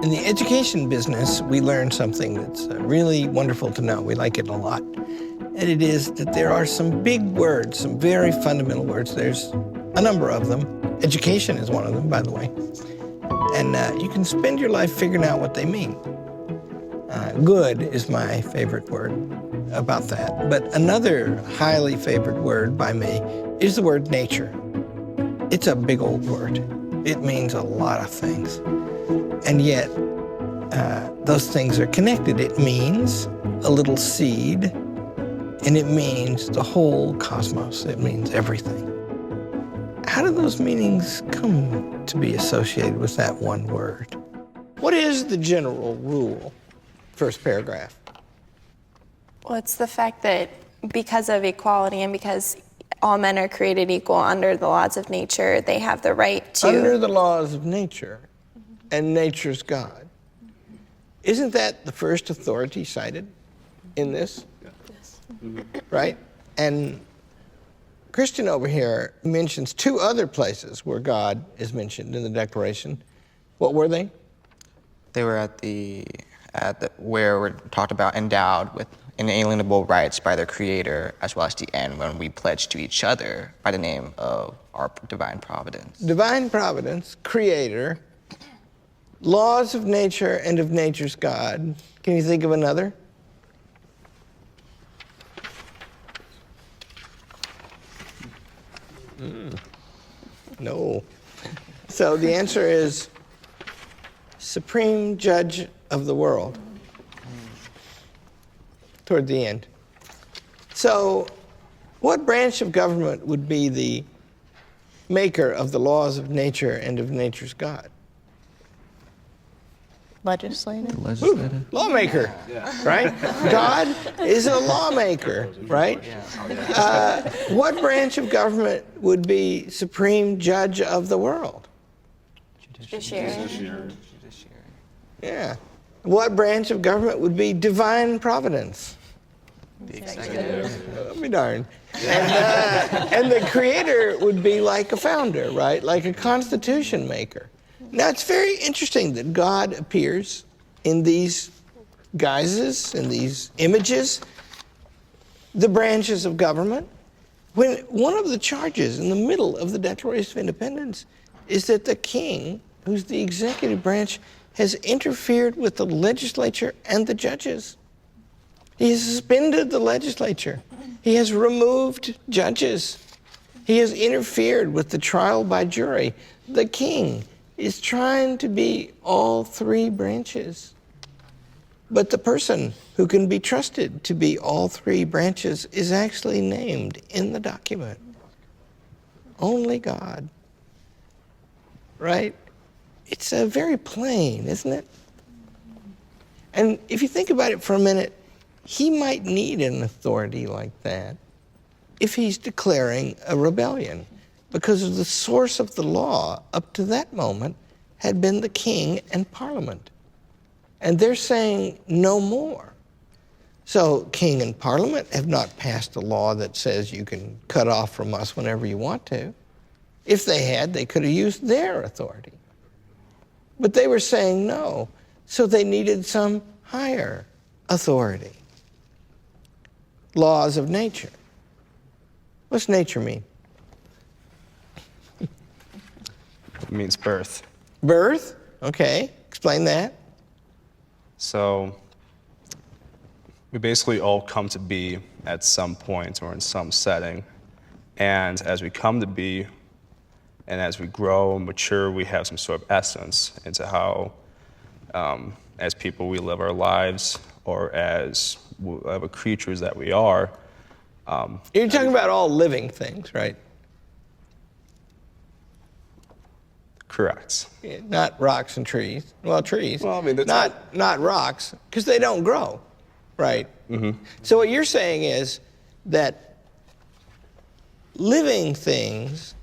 In the education business, we learn something that's really wonderful to know. We like it a lot. And it is that there are some big words, some very fundamental words. There's a number of them. Education is one of them, by the way. And you can spend your life figuring out what they mean. Good is my favorite word about that. But another highly favored word by me is the word nature. It's a big old word. It means a lot of things. And yet, those things are connected. It means a little seed, and it means the whole cosmos. It means everything. How do those meanings come to be associated with that one word? What is the general rule? First paragraph. Well, it's the fact that because of equality and because all men are created equal under the laws of nature, they have the right to... Under the laws of nature, and nature's God. Isn't that the first authority cited in this? Yes. Right? And Christian over here mentions two other places where God is mentioned in the Declaration. What were they? They were at where we're talked about endowed with inalienable rights by their Creator, as well as the end when we pledge to each other by the name of our divine providence. Divine providence, Creator, laws of nature and of nature's God. Can you think of another? No. So the answer is Supreme Judge of the world. Toward the end. So, what branch of government would be the maker of the laws of nature and of nature's God? Legislative. Legislative. Lawmaker, right? God is a lawmaker, right? What branch of government would be Supreme Judge of the world? Judiciary. Yeah. What branch of government would be divine providence? The executive. I'll be darned. And the Creator would be like a founder, right? Like a constitution maker. Now, it's very interesting that God appears in these guises, in these images, the branches of government. When one of the charges in the middle of the Declaration of Independence is that the king, who's the executive branch, has interfered with the legislature and the judges. He has suspended the legislature. He has removed judges. He has interfered with the trial by jury. The king is trying to be all three branches. But the person who can be trusted to be all three branches is actually named in the document. Only God. Right? It's very plain, isn't it? And if you think about it for a minute, he might need an authority like that if he's declaring a rebellion, because the source of the law up to that moment had been the king and parliament. And they're saying no more. So king and parliament have not passed a law that says you can cut off from us whenever you want to. If they had, they could have used their authority. But they were saying no, so they needed some higher authority. Laws of nature. What's nature mean? It means birth. Birth? Okay, explain that. So we basically all come to be at some point or in some setting. And as we come to be, and as we grow and mature, we have some sort of essence into how, as people, we live our lives, or as whatever creatures that we are. You're talking about all living things, right? Correct. Yeah, not rocks and trees. Well, trees. Well, I mean, that's not rocks, because they don't grow, right? Mm-hmm. So what you're saying is that living things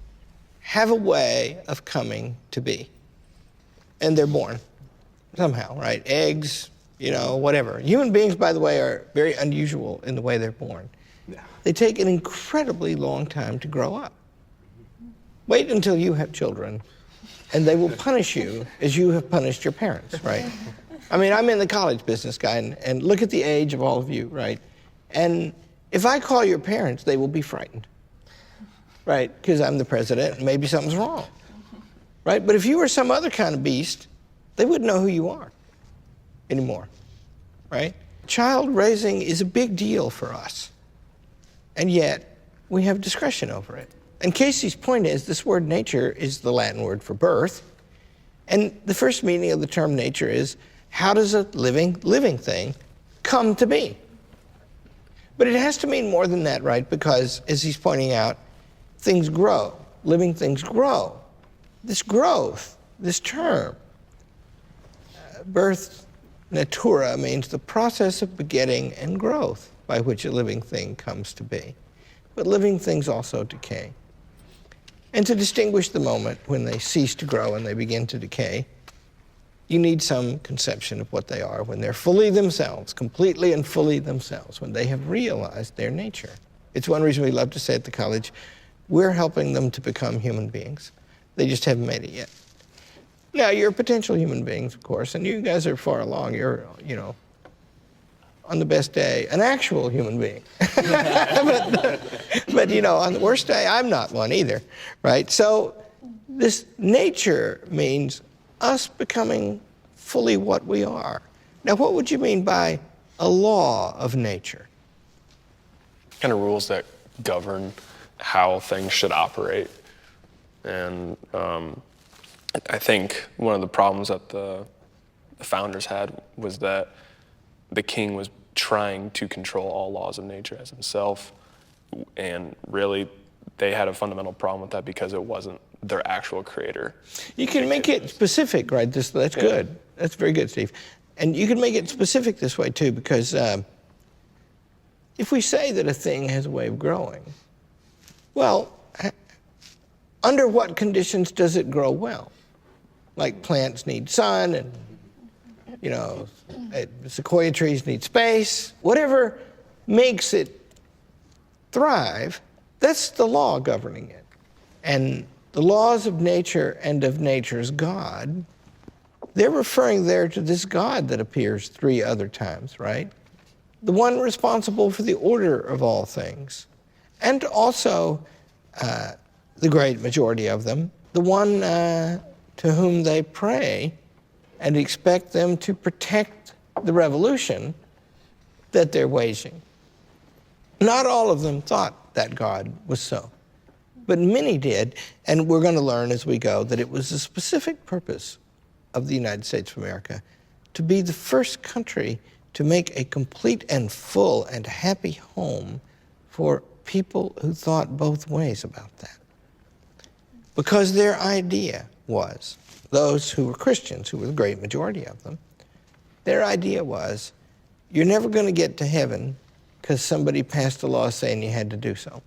have a way of coming to be. And they're born somehow, right? Eggs, whatever. Human beings, by the way, are very unusual in the way they're born. Yeah. They take an incredibly long time to grow up. Wait until you have children. and they will punish you as you have punished your parents, right? I mean, I'm in the college business, guy, and look at the age of all of you, right? And if I call your parents, they will be frightened, right? Because I'm the president and maybe something's wrong, right? But if you were some other kind of beast, they wouldn't know who you are anymore, right? Child raising is a big deal for us, and yet we have discretion over it. And Casey's point is this word nature is the Latin word for birth, and the first meaning of the term nature is how does a living thing come to be? But it has to mean more than that, right? Because, as he's pointing out, things grow. Living things grow. This growth, this term, birth natura means the process of begetting and growth by which a living thing comes to be. But living things also decay. And to distinguish the moment when they cease to grow and they begin to decay, you need some conception of what they are when they're fully themselves, completely and fully themselves, when they have realized their nature. It's one reason we love to say at the college, we're helping them to become human beings. They just haven't made it yet. Now, you're potential human beings, of course, and you guys are far along. You're, on the best day, an actual human being. but, on the worst day, I'm not one either, right? So this nature means us becoming fully what we are. Now, what would you mean by a law of nature? Kind of rules that govern how things should operate. And I think one of the problems that the founders had was that the king was trying to control all laws of nature as himself, and really they had a fundamental problem with that because it wasn't their actual creator. You can make it specific, right? That's good. That's very good, Steve. And you can make it specific this way too, because if we say that a thing has a way of growing, well, under what conditions does it grow well? Like plants need sun, and sequoia trees need space. Whatever makes it thrive, that's the law governing it. And the laws of nature and of nature's God, they're referring there to this God that appears 3 other times, right? The one responsible for the order of all things. And also, the great majority of them, the one to whom they pray and expect them to protect the revolution that they're waging. Not all of them thought that God was so, but many did, and we're going to learn as we go that it was the specific purpose of the United States of America to be the first country to make a complete and full and happy home for people who thought both ways about that. Because their idea was, those who were Christians, who were the great majority of them, their idea was, you're never going to get to heaven because somebody passed a law saying you had to do so.